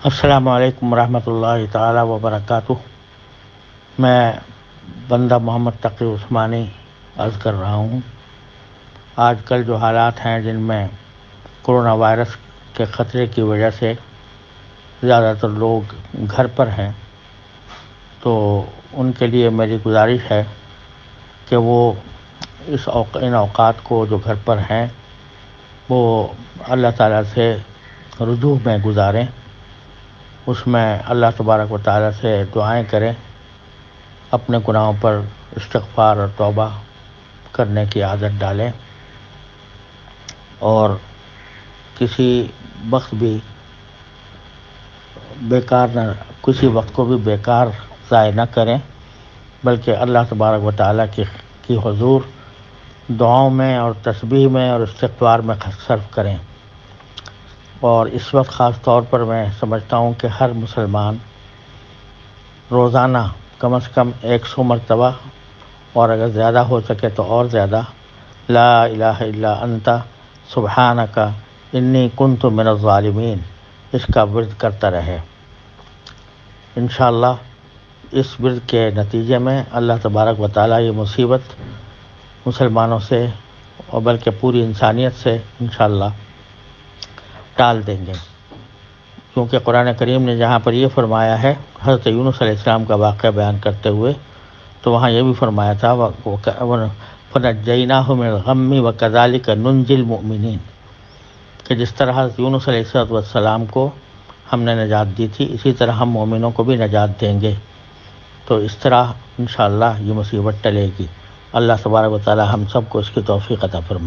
السلام علیکم ورحمۃ اللہ تعالیٰ وبرکاتہ۔ میں بندہ محمد تقی عثمانی عرض کر رہا ہوں۔ آج کل جو حالات ہیں جن میں کرونا وائرس کے خطرے کی وجہ سے زیادہ تر لوگ گھر پر ہیں، تو ان کے لیے میری گزارش ہے کہ وہ ان اوقات کو جو گھر پر ہیں وہ اللہ تعالیٰ سے رجوع میں گزاریں، اس میں اللہ تبارک و تعالیٰ سے دعائیں کریں، اپنے گناہوں پر استغفار اور توبہ کرنے کی عادت ڈالیں، اور کسی وقت کو بھی بیکار ضائع نہ کریں، بلکہ اللہ تبارک و تعالیٰ کی حضور دعاؤں میں اور تسبیح میں اور استغفار میں صرف کریں۔ اور اس وقت خاص طور پر میں سمجھتا ہوں کہ ہر مسلمان روزانہ کم از کم 100 مرتبہ، اور اگر زیادہ ہو سکے تو اور زیادہ، لا الہ الا انت سبحانک انی کنت من الظالمین، اس کا ورد کرتا رہے۔ انشاءاللہ اس ورد کے نتیجے میں اللہ تبارک و تعالیٰ یہ مصیبت مسلمانوں سے اور بلکہ پوری انسانیت سے انشاءاللہ ٹال دیں گے، کیونکہ قرآن کریم نے جہاں پر یہ فرمایا ہے حضرت یونس علیہ السلام کا واقعہ بیان کرتے ہوئے، تو وہاں یہ بھی فرمایا تھا فَنَجَّيْنَاهُ مِنَ الْغَمِّ وَكَذَلِكَ نُنْجِي الْمُؤْمِنِينَ، کہ جس طرح حضرت یونس علیہ السلام کو ہم نے نجات دی تھی، اسی طرح ہم مومنوں کو بھی نجات دیں گے۔ تو اس طرح انشاءاللہ یہ مصیبت ٹلے گی۔ اللہ تبارک و تعالی ہم سب کو اس کی توفیق عطا فرمائے۔